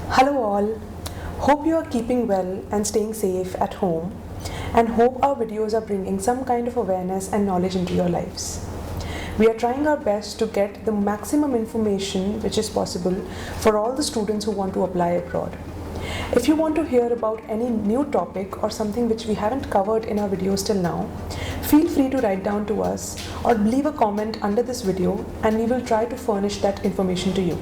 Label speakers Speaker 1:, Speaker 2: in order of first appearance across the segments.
Speaker 1: Hello all, hope you are keeping well and staying safe at home, and hope our videos are bringing some kind of awareness and knowledge into your lives. We are trying our best to get the maximum information which is possible for all the students who want to apply abroad. If you want to hear about any new topic or something which we haven't covered in our videos till now, feel free to write down to us or leave a comment under this video and we will try to furnish that information to you.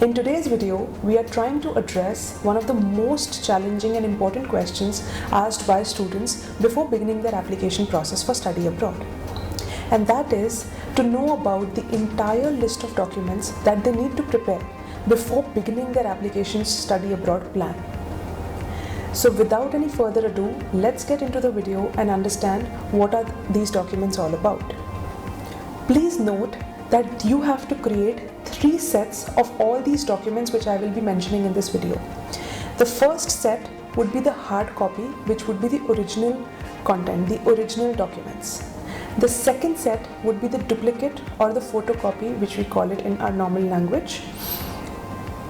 Speaker 1: In today's video, we are trying to address one of the most challenging and important questions asked by students before beginning their application process for study abroad. And that is to know about the entire list of documents that they need to prepare before beginning their application study abroad plan. So without any further ado, let's get into the video and understand what are these documents all about. Please note that you have to create 3 sets of all these documents which I will be mentioning in this video. The first set would be the hard copy, which would be the original content, the original documents. The second set would be the duplicate or the photocopy, which we call it in our normal language,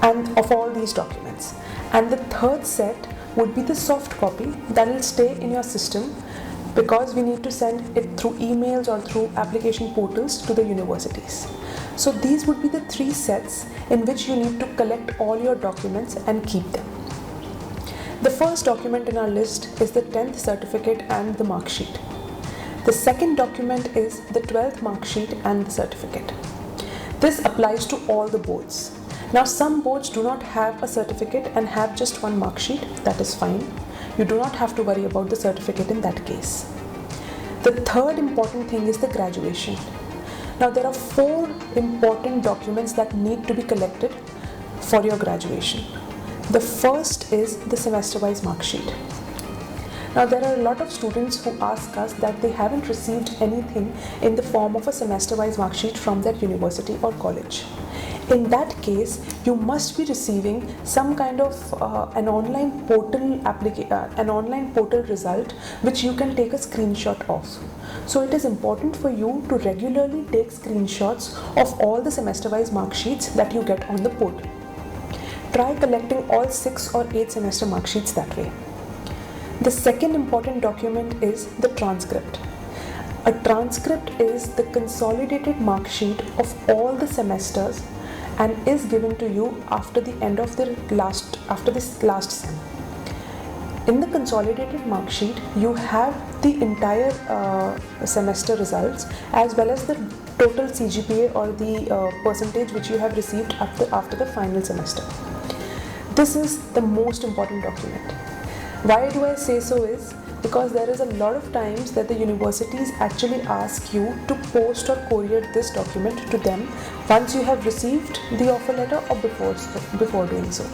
Speaker 1: and of all these documents. And the third set would be the soft copy that will stay in your system because we need to send it through emails or through application portals to the universities. So these would be the 3 sets in which you need to collect all your documents and keep them. The first document in our list is the 10th certificate and the mark sheet. The second document is the 12th mark sheet and the certificate. This applies to all the boards. Now some boards do not have a certificate and have just one mark sheet. That is fine. You do not have to worry about the certificate in that case. The third important thing is the graduation. Now there are 4 important documents that need to be collected for your graduation. The first is the semester-wise mark sheet. Now there are a lot of students who ask us that they haven't received anything in the form of a semester-wise mark sheet from their university or college. In that case, you must be receiving some kind of an online portal result which you can take a screenshot of. So it is important for you to regularly take screenshots of all the semester-wise mark sheets that you get on the portal. Try collecting all 6 or 8 semester mark sheets that way. The second important document is the transcript. A transcript is the consolidated mark sheet of all the semesters and is given to you after the end of this last sem. In the consolidated mark sheet, you have the entire semester results as well as the total CGPA or the percentage which you have received after the final semester. This is the most important document. Why do I say so is because there is a lot of times that the universities actually ask you to post or courier this document to them once you have received the offer letter or before doing so.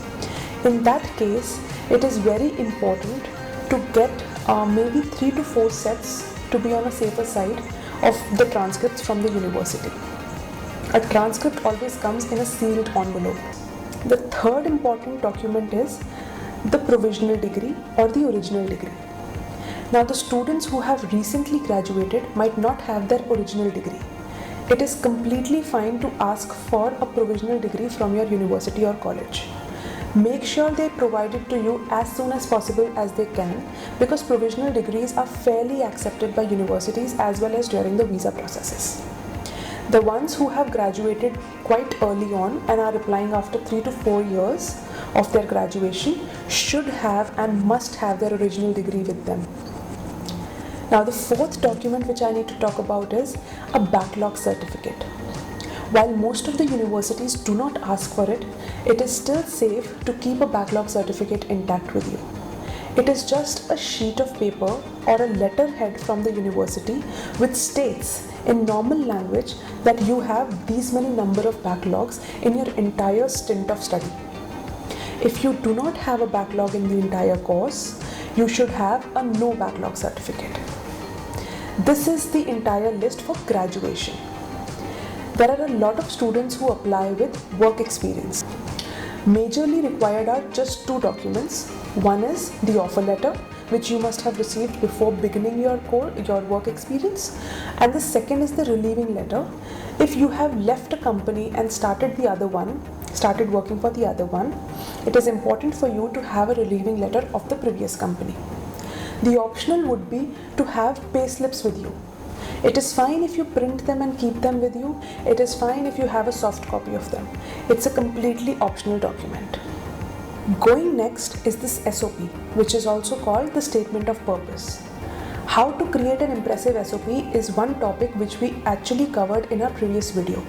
Speaker 1: In that case, it is very important to get maybe 3 to 4 sets to be on a safer side of the transcripts from the university. A transcript always comes in a sealed envelope. The third important document is the provisional degree or the original degree. Now the students who have recently graduated might not have their original degree. It is completely fine to ask for a provisional degree from your university or college. Make sure they provide it to you as soon as possible as they can because provisional degrees are fairly accepted by universities as well as during the visa processes. The ones who have graduated quite early on and are applying after 3 to 4 years of their graduation should have and must have their original degree with them. Now the fourth document which I need to talk about is a backlog certificate. While most of the universities do not ask for it, it is still safe to keep a backlog certificate intact with you. It is just a sheet of paper or a letterhead from the university which states in normal language that you have these many number of backlogs in your entire stint of study. If you do not have a backlog in the entire course, you should have a no backlog certificate. This is the entire list for graduation. There are a lot of students who apply with work experience. Majorly required are just 2 documents. One is the offer letter, which you must have received before beginning your work experience. And the second is the relieving letter. If you have left a company and started working for the other one, it is important for you to have a relieving letter of the previous company. The optional would be to have pay slips with you. It is fine if you print them and keep them with you. It is fine if you have a soft copy of them. It's a completely optional document. Going next is this SOP, which is also called the Statement of Purpose. How to create an impressive SOP is one topic which we actually covered in our previous video.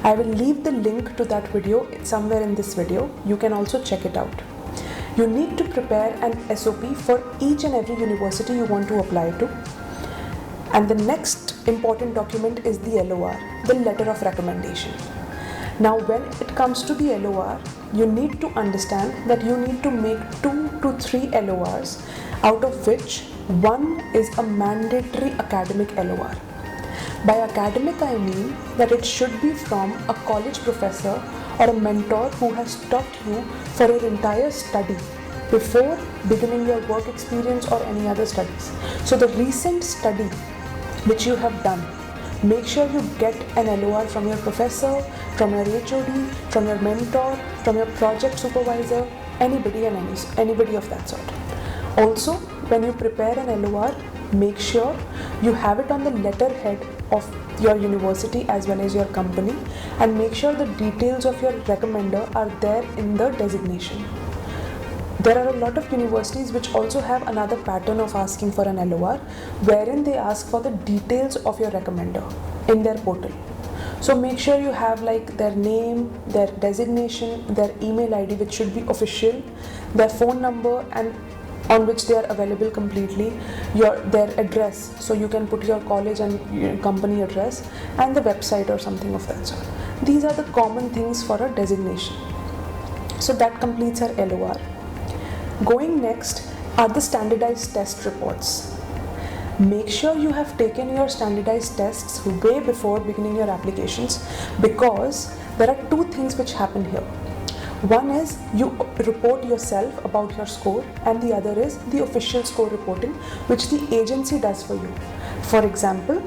Speaker 1: I will leave the link to that video somewhere in this video. You can also check it out. You need to prepare an SOP for each and every university you want to apply to. And the next important document is the LOR, the Letter of Recommendation. Now, when it comes to the LOR, you need to understand that you need to make 2 to 3 LORs, out of which one is a mandatory academic LOR. By academic, I mean that it should be from a college professor or a mentor who has taught you for your entire study before beginning your work experience or any other studies. So the recent study which you have done, make sure you get an LOR from your professor, from your HOD, from your mentor, from your project supervisor, anybody of that sort. Also, when you prepare an LOR, make sure you have it on the letterhead of your university as well as your company, and make sure the details of your recommender are there in the designation. There are a lot of universities which also have another pattern of asking for an LOR, wherein they ask for the details of your recommender in their portal. So make sure you have like their name, their designation, their email ID, which should be official, their phone number and on which they are available completely, their address, so you can put your college and your company address, and the website or something of that sort. These are the common things for a designation. So that completes our LOR. Going next are the standardized test reports. Make sure you have taken your standardized tests way before beginning your applications, because there are 2 things which happen here. One is you report yourself about your score, and the other is the official score reporting, which the agency does for you. For example,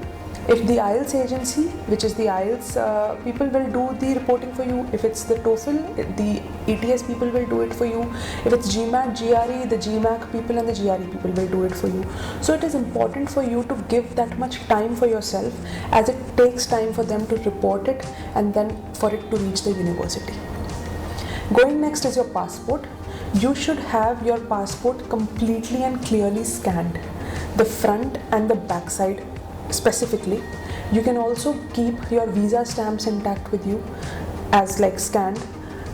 Speaker 1: if the IELTS agency, which is the IELTS people, will do the reporting for you. If it's the TOEFL, the ETS people will do it for you. If it's GMAT, GRE, the GMAC people and the GRE people will do it for you. So it is important for you to give that much time for yourself, as it takes time for them to report it and then for it to reach the university. Going next is your passport. You should have your passport completely and clearly scanned, the front and the back side specifically. You can also keep your visa stamps intact with you as like scanned,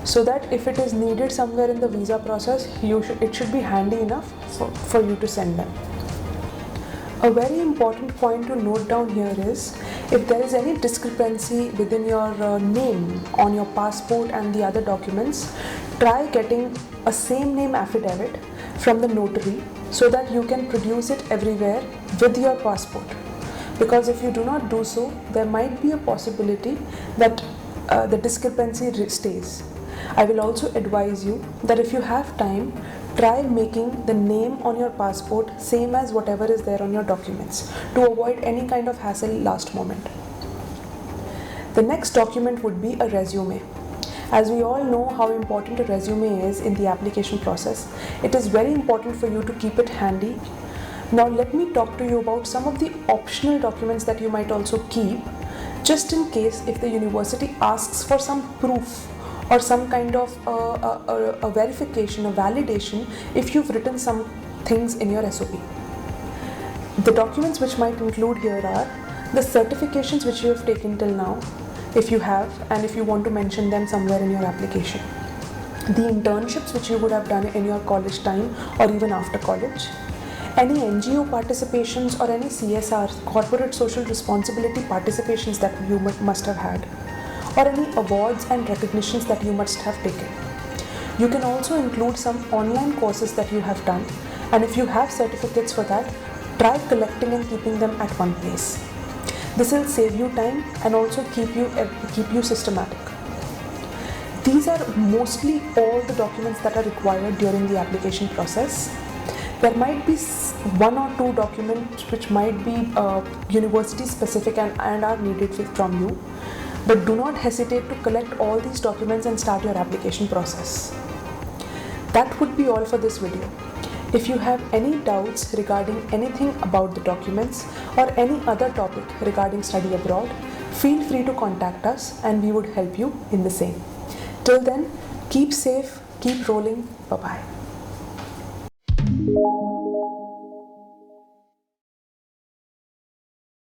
Speaker 1: so that if it is needed somewhere in the visa process, it should be handy enough for you to send them. A very important point to note down here is, if there is any discrepancy within your name on your passport and the other documents, try getting a same name affidavit from the notary so that you can produce it everywhere with your passport. Because if you do not do so, there might be a possibility that the discrepancy stays. I will also advise you that if you have time, try making the name on your passport same as whatever is there on your documents, to avoid any kind of hassle last moment. The next document would be a resume. As we all know how important a resume is in the application process, it is very important for you to keep it handy. Now let me talk to you about some of the optional documents that you might also keep, just in case if the university asks for some proof or some kind of a verification, a validation, if you've written some things in your SOP. The documents which might include here are the certifications which you have taken till now, if you have, and if you want to mention them somewhere in your application. The internships which you would have done in your college time or even after college. Any NGO participations or any CSR, corporate social responsibility participations that you must have had, or any awards and recognitions that you must have taken. You can also include some online courses that you have done, and if you have certificates for that, try collecting and keeping them at one place. This will save you time and also keep you systematic. These are mostly all the documents that are required during the application process. There might be one or two documents which might be university specific and are needed from you, but do not hesitate to collect all these documents and start your application process. That would be all for this video. If you have any doubts regarding anything about the documents or any other topic regarding study abroad, feel free to contact us and we would help you in the same. Till then, keep safe, keep rolling, bye-bye.